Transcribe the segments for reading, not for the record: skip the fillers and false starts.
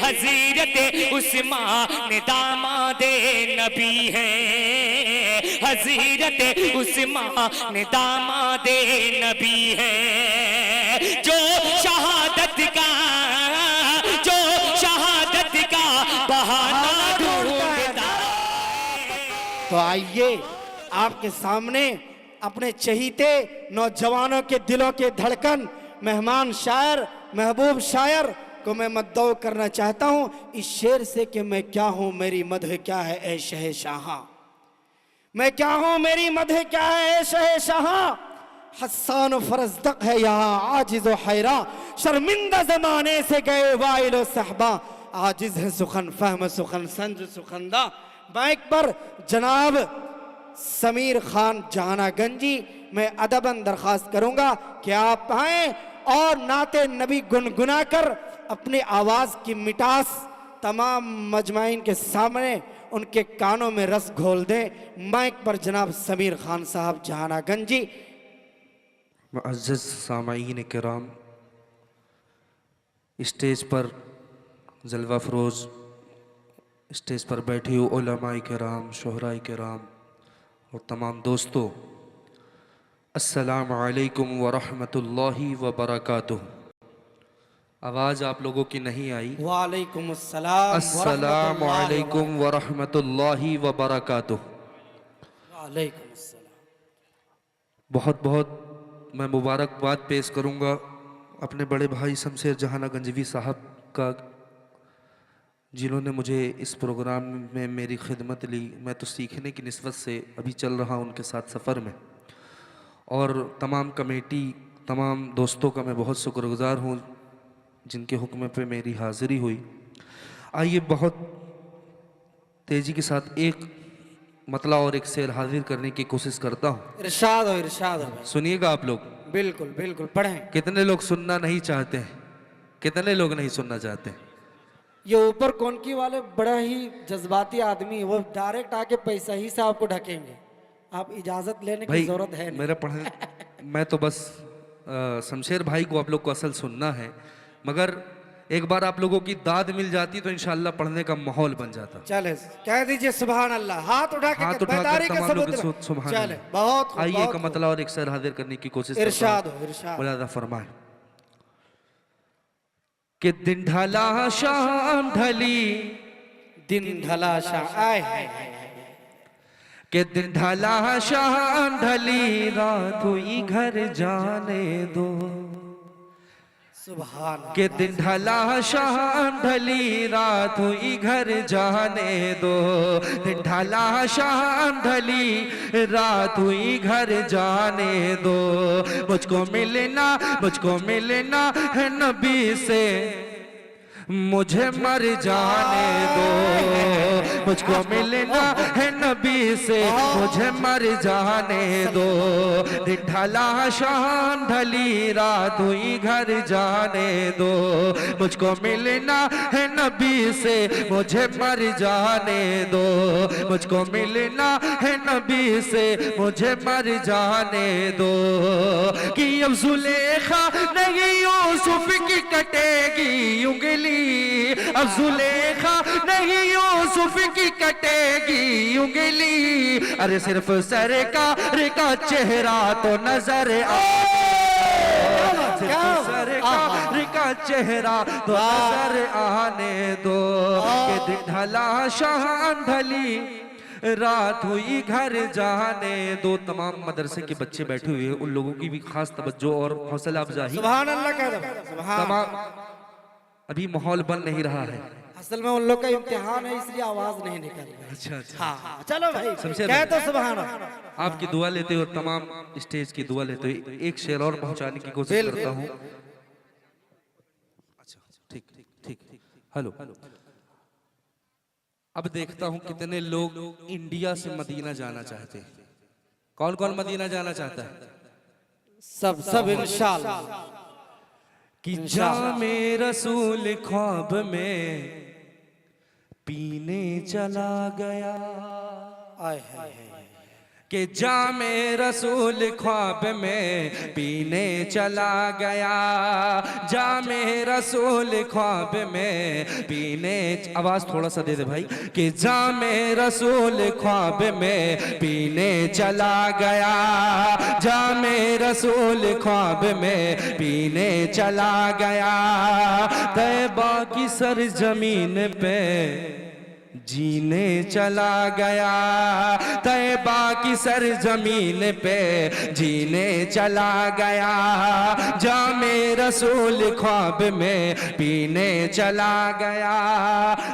हज़रत उस्मान दामादे नबी है, हज़रत उस्मान दामादे नबी है। जो शहादत का बहाना ढूंढता। तो आइए आपके सामने अपने चहीते नौजवानों के दिलों के धड़कन मेहमान शायर महबूब शायर को मैं मद्दौ करना चाहता हूं इस शेर से कि मैं क्या हूं मेरी मदह क्या है ऐ शहंशाह, मैं क्या हूं मेरी मदह क्या है ऐ शहंशाह। हस्सान फरजदक है यहाँ आजिज़ व हैरा, शर्मिंदा जमाने से गए वाइल व सहबा, आजिज़ है सुखन फहम सुखन संज सुखंदा। बाइक पर जनाब समीर खान जहानागंजी, मैं अदबन दरख्वास्त करूंगा कि आप आएँ और नाते नबी गुनगुना कर अपनी आवाज़ की मिठास तमाम मजमाइन के सामने उनके कानों में रस घोल दें। माइक पर जनाब समीर खान साहब जहानागंजी। मुअज़्ज़ज़ सामाईन किराम, स्टेज पर जलवा फरोज़, स्टेज पर बैठी हुई उलमाए किराम, शोहराए किराम और तमाम दोस्तों, अस्सलामु अलैकुम व रहमतुल्लाहि व बरकातुहू। आवाज़ आप लोगों की नहीं आई। वालेकुम अस्सलाम अस्सलामु अलैकुम व रहमतुल्लाहि व बरकातुहू। वालेकुम अस्सलाम। बहुत बहुत मैं मुबारकबाद पेश करूंगा अपने बड़े भाई शमशेर जहानागंजवी साहब का, जिन्होंने मुझे इस प्रोग्राम में मेरी खिदमत ली। मैं तो सीखने की निस्बत से अभी चल रहा उनके साथ सफ़र में, और तमाम कमेटी तमाम दोस्तों का मैं बहुत शुक्रगुजार हूँ जिनके हुक्म पे मेरी हाज़िरी हुई। आइए बहुत तेज़ी के साथ एक मतला और एक शेर हाजिर करने की कोशिश करता हूँ। इरशाद हो इरशाद हो। सुनिएगा आप लोग। बिल्कुल बिल्कुल पढ़ें। कितने लोग सुनना नहीं चाहते हैं? कितने लोग नहीं सुनना चाहते हैं? ये ऊपर कौनकी वाले बड़ा ही जज्बाती आदमी, वो डायरेक्ट आके पैसा ही से आपको ढकेंगे, आप इजाजत लेने की जरूरत है नहीं। मेरा पढ़ने मैं तो बस शमशेर भाई को आप लोग को असल सुनना है, मगर एक बार आप लोगों की दाद मिल जाती तो इंशाल्लाह पढ़ने का माहौल बन जाता। चले कह दीजिए सुभान अल्लाह, हाथ उठा के तमाम लोग सुभान चले अल्लाह। बहुत आइए एक मतला और एक शेर हाजिर करने की कोशिश करता इरशाद हूं। हो इरशाद। मुलादा फरमाए कि दिन ढला शाम ढली, दिन ढला शाम आए हाय कि दिन ढला शाम ढली, रात हुई घर जाने दो। सुभान कि दिन ढला शाम ढली, रात हुई घर जाने दो। दिन ढला शाम ढली, रात हुई घर जाने दो। मुझको मिलना है नबी से, मुझे मर जाने दो। मुझको मिलना है नबी से, मुझे मर जाने दो। दिन ढला शाम ढली, रात हुई घर जाने दो। मुझको मिलना है नबी से, मुझे मर जाने दो। मुझको मिलना है नबी से, मुझे मर जाने दो। कि अब जुलेखा नहीं यूसुफ की कटेगी उंगली, अब जुलेखा नहीं यूसुफ की कटेगी उंगली। अरे सिर्फ सरकार का चेहरा तो नजर सिर्फ सरकार का चेहरा तो नजर आने दो। कि दिन ढला शाम ढली, रात हुई घर जाने दो। तमाम मदरसे के बच्चे बैठे हुए हैं, उन लोगों की भी खास तवज्जो और हौसला अफजाई। सुभान अल्लाह कह दो सुभान। तमाम अभी माहौल बन नहीं रहा है, असल में उन लोग का इम्तिहान है इसलिए आवाज नहीं निकल रही। अच्छा अच्छा। हाँ चलो भाई शमशेर कह भाई, तो सुभान। आपकी दुआ लेते हुए तमाम स्टेज की दुआ लेते हुए एक शेर और पहुंचाने की कोशिश करता हूं। अच्छा ठीक ठीक ठीक। हेलो, अब देखता हूं कितने लोग इंडिया से मदीना जाना चाहते हैं। कौन कौन मदीना जाना चाहता है? सब इंशाअल्लाह। कि जामे रसूल ख्वाब में पीने चला गया, आए हाय कि जामे रसूल ख्वाब में पीने चला गया, जामे रसूल ख्वाब में पीने, आवाज थोड़ा सा दे दे भाई, कि जामे रसूल ख्वाब में पीने चला गया, जामे रसूल ख्वाब में पीने चला गया, तैबा की सरजमीन पे जीने चला गया, तैबा की सरजमीन पे जीने चला गया, जामे रसूल ख्वाब में पीने चला गया,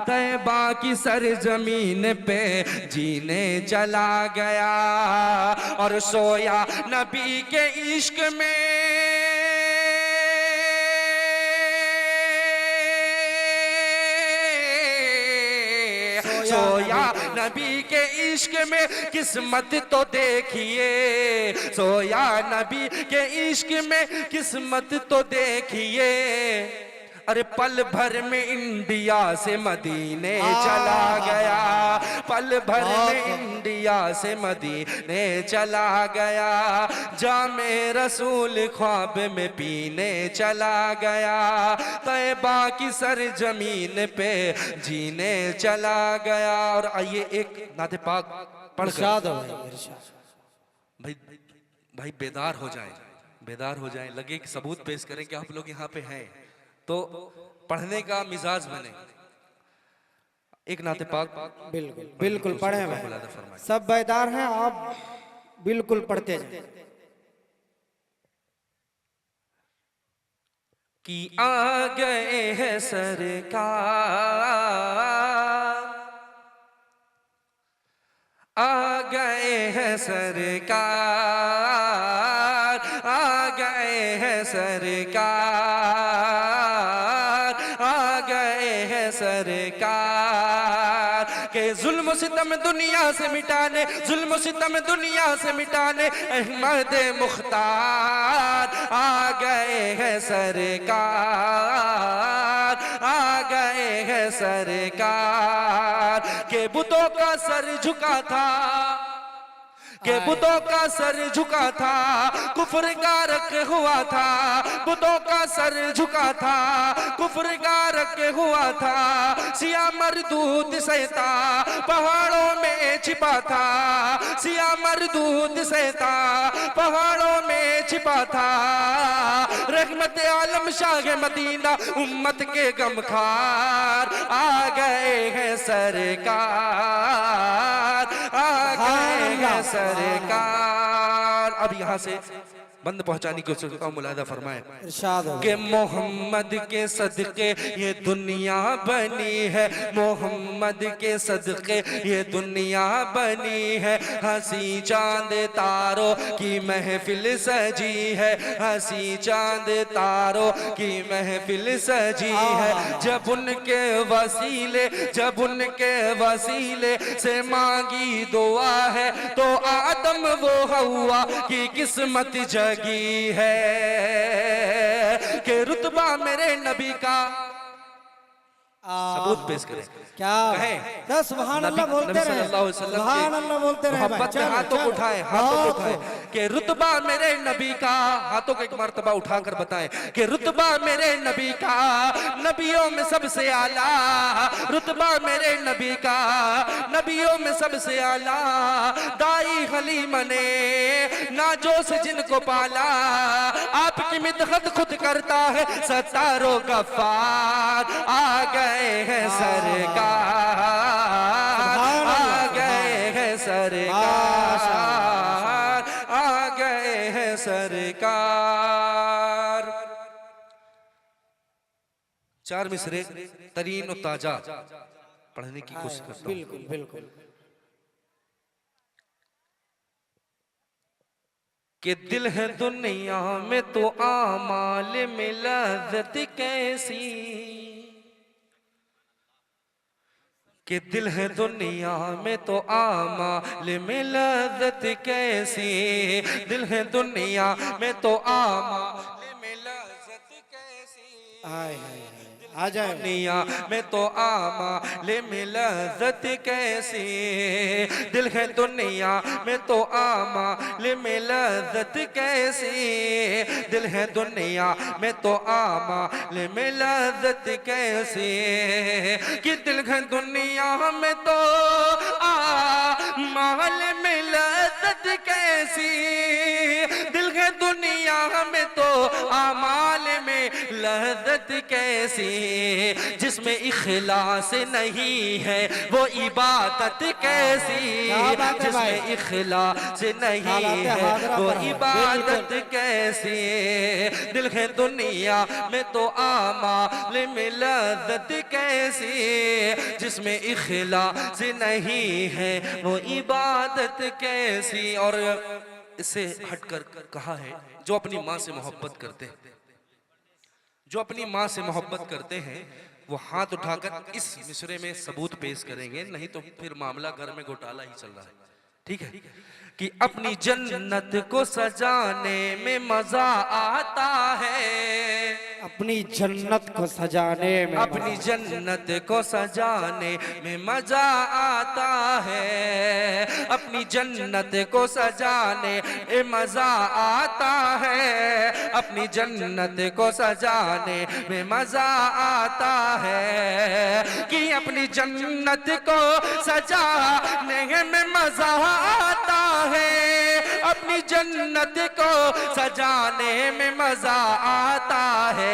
तैबा की सरजमीन पे जीने चला गया, और सोया नबी के इश्क में, सोया नबी के इश्क में किस्मत तो देखिए, सोया नबी के इश्क में किस्मत तो देखिए, अरे पल भर में इंडिया से मदीने चला गया, पल भर में इंडिया से मदीने चला गया, जामे रसूल ख्वाब में पीने चला गया, तैबा की सरजमीन पे जीने चला गया। और आइए एक नाते पाक पढ़ कर भाई भाई बेदार हो जाए, बेदार हो जाए, लगे कि सबूत पेश करें कि आप लोग यहाँ पे हैं, तो पढ़ने का मिजाज बने। एक नाते पाक बिल्कुल बिल्कुल पढ़े भाई, सब बेदार हैं, आप बिल्कुल पढ़ते जाएं। कि आ गए हैं सरकार, आ गए हैं सरकार, आ गए हैं सरकार, आ गए हैं सरकार, के जुल्म सितम दुनिया से मिटाने, जुल्म सितम दुनिया से मिटाने अहमद मुख्तार आ गए हैं सरकार, आ गए हैं सरकार, के बुतों का सर झुका था, के बुतों का सर झुका था, कुफ्र गारक हुआ था, बुतों का सर झुका था, कुफ्र गारक हुआ था, सिया मरदूद सहता पहाड़ों में छिपा था, सिया मरदूद सहता पहाड़ों में छिपा था, रहमत आलम शाह मदीना उम्मत के गमखार आ गए हैं सरकार, आ गए हैं सरकार। अब यहां से बंद पहुंचाने की कोशिश करता हूं, मुलाहिदा फरमाए कि मोहम्मद के सदके ये दुनिया बनी है, मोहम्मद के सदके ये दुनिया बनी है, हंसी चांद तारों की महफिल सजी है, हंसी चांद तारों की महफिल सजी है, जब उनके वसीले, जब उनके वसीले से मांगी दुआ है, तो आदम वो हवा की किस्मत जगी है, कि रुतबा मेरे नबी का सबूत पेश करें। क्या सुभान अल्लाह बोलते रहे, सुभान अल्लाह बोलते रहे, मोहब्बत में हाथों को उठाए, हाथों को उठाए, कि रुतबा मेरे नबी का, हाथों को एक मर्तबा उठाकर बताएं कि रुतबा मेरे नबी का नबियों में सबसे आला, रुतबा मेरे नबी का नबियों में सबसे आला, दाई हलीम ने नाजो से जिनको पाला, आपकी मिदहत खुद करता है सत्तारो गफ्फार, आ गए हैं सरकार, आ गए हैं सरकार, आ गए हैं सरकार। चार मिसरे तरीन और ताजा पढ़ने की कोशिश करता हूं। बिल्कुल बिल्कुल। कि दिल है दुनिया में तो आमाल में लज़्ज़त कैसी, कि दिल है दुनिया में तो आमाल में लज़्ज़त कैसी, दिल है दुनिया में तो आमाल में लज़्ज़त कैसी, आ जाए। दुनिया में तो आमाले में लज़्ज़त कैसी, दिल है दुनिया में तो आमाले में लज़्ज़त कैसी, दिल है दुनिया में तो आमाले में लज़्ज़त कैसी, कि दिल है दुनिया में तो आमाले में लज़्ज़त कैसी, दिल है दुनिया में तो आमाल में लज़्ज़त कैसी, जिसमें इखलास नहीं है वो इबादत कैसी, जिसमें इखलास नहीं है वो इबादत कैसी, दिल है दुनिया में तो आमाल में लज़्ज़त कैसी, जिसमें इखलास नहीं है वो इबादत कैसी। और इससे हटकर कहा है, जो अपनी माँ से मोहब्बत करते हैं, जो अपनी माँ से मोहब्बत करते हैं वो हाथ उठाकर इस मिसरे में सबूत पेश करेंगे, नहीं तो फिर मामला घर में घोटाला ही चल रहा है। ठीक है, कि अपनी जन्नत को सजाने में मजा आता है, अपनी जन्नत को सजाने में, अपनी जन्नत को सजाने में मजा आता है, अपनी जन्नत को सजाने में मजा आता है, अपनी जन्नत को सजाने में मजा आता है, कि अपनी जन्नत को सजाने में मजा आता है, अपनी जन्नत को सजाने में मजा आता है,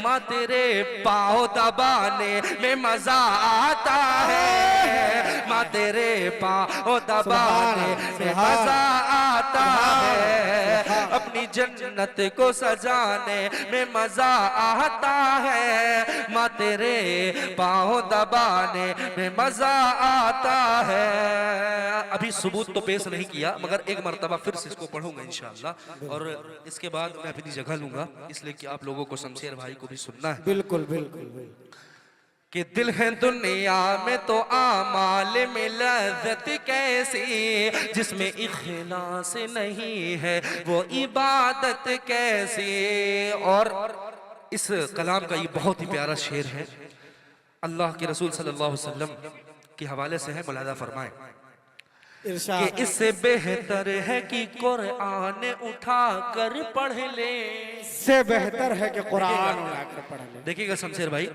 माँ तेरे पाँव दबाने में मजा आता है, माँ तेरे पाँव दबाने में मजा आता है, अपनी जन्नत को सजाने में मजा आता है, माँ तेरे पाँव दबाने में मजा आता है। अभी सबूत तो पेश नहीं किया, मगर एक मर्तबा फिर से इसको पढ़ूंगा इंशाअल्लाह, और इसके बाद मैं अपनी जगह लूंगा, इसलिए कि आप लोगों को शमशेर भाई को भी सुनना है। बिल्कुल बिल्कुल बिल्कुल। कि दिल है दुनिया में तो आमाल में लज़्ज़त कैसी, जिसमें इखलास नहीं है वो इबादत कैसी। और इस कलाम का ये बहुत ही प्यारा शेर है, अल्लाह के रसूल सल्लल्लाहु अलैहि वसल्लम के हवाले से है, मुलाहिज़ा फरमाएं कि इससे बेहतर है कि कुरान उठा कर पढ़ ले, इससे बेहतर है कि कुरान उठाकर पढ़ ले। देखिएगा शमशेर भाई,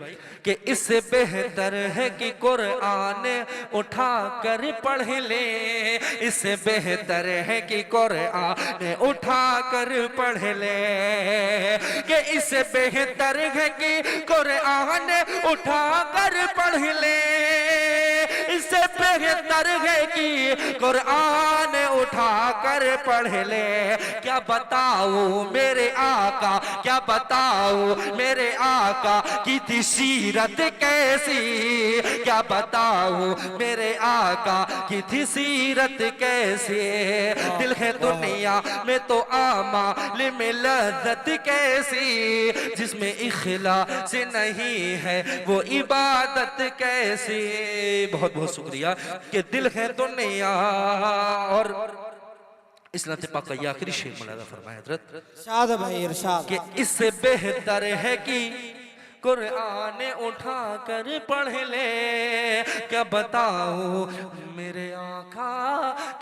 कि इससे बेहतर है कि कुरान उठा कर पढ़ ले, इससे बेहतर है कि कुरान उठा कर पढ़ ले, कि इससे बेहतर है कि कुरान उठा कर पढ़ ले, इससे बेहतर है कि कुरान उठा कर पढ़ ले। क्या बताऊं मेरे आका, क्या बताऊं मेरे आका की थी सीरत कैसी, क्या बताऊं मेरे आका की थी सीरत कैसी, दिल है दुनिया में तो आमाल में लज़्ज़त कैसी, जिसमें इखलास नहीं है वो इबादत कैसी। बहुत बहुत शुक्रिया कि दिल है दुनिया। और इस नाते पाक का ये आखिरी शेर मुलाहिज़ा फरमाए हज़रत, इरशाद भाई इरशाद, कि इससे बेहतर है कि कुरान उठा कर पढ़ ले, क्या बताऊं मेरे आका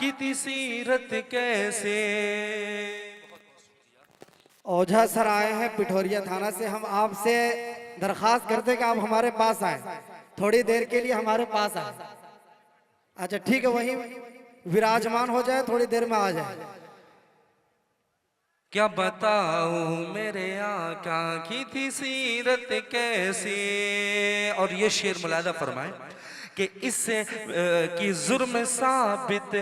की थी सीरत कैसे। ओझा सर आए हैं पिठोरिया थाना से, हम आपसे दरखास्त करते हैं कि आप हमारे पास आए, थोड़ी देर के लिए हमारे पास आए। अच्छा ठीक है, वहीं विराजमान हो जाए, थोड़ी देर में आ जाए। क्या बताऊं मेरे आका की थी सीरत कैसी। और ये शेर मुलाहिज़ा फरमाए कि इससे कि जुर्म साबित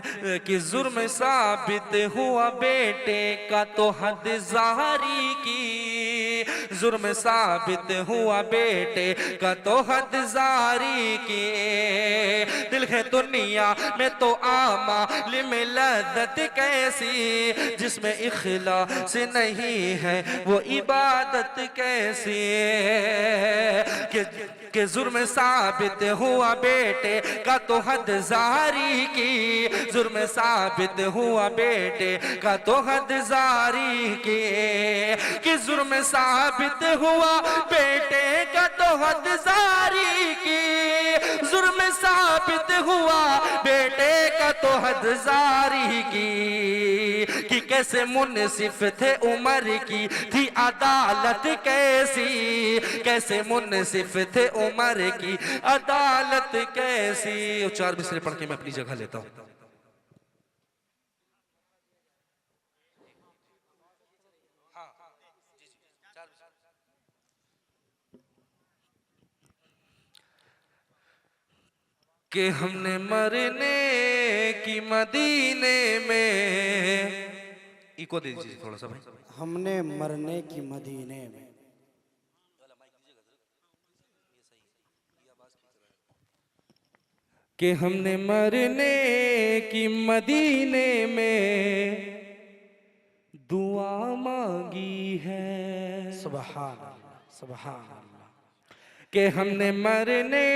हुआ बेटे का तो हद ज़ारी की, जुर्म साबित हुआ बेटे का तो हद ज़ारी की, दिल है दुनिया में तो आमाल में लज़्ज़त कैसी, जिसमें इखलास नहीं है वो इबादत कैसी। कि कि जुर्म साबित हुआ बेटे का तो हद जारी की, जुर्म साबित हुआ बेटे का तो हद जारी की, कि जुर्म साबित हुआ बेटे का तो हद जारी की, जुर्म साबित हुआ बेटे का तो हद जारी की, कि कैसे मुनसिफ थे उमर की थी अदालत कैसी, कैसे मुनसिफ थे उमर की अदालत कैसी। 4 मिसरे पढ़ के मैं अपनी जगह लेता हूं। कि हमने मरने की मदीने में, इको दे दीजिए थोड़ा सा भाई, हमने मरने की मदीने में, कि हमने मरने की मदीने में दुआ मांगी है, सुभान अल्लाह, सुभान अल्लाह। कि हमने मरने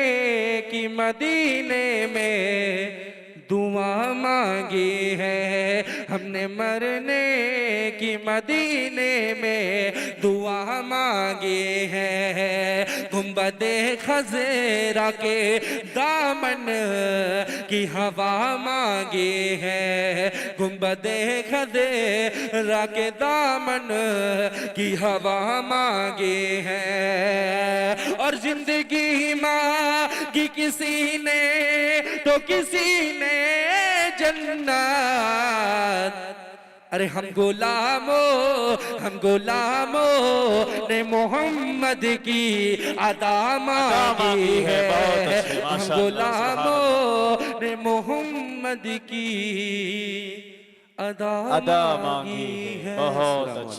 की मदीने में दुआ मांगी है, हमने मरने की मदीने में दुआ मांगी है, गुंबदे खज़ेरा के दामन की हवा मांगी है, गुंबदे खज़ेरा के दामन की हवा मांगी है, और जिंदगी मांगी किसी ने तो किसी ने जन्नत। अरे हम गुलामों ने मोहम्मद की अदा मांगी है, हम गुलामों ने मोहम्मद की अदा मांगी है। बहुत अच्छी।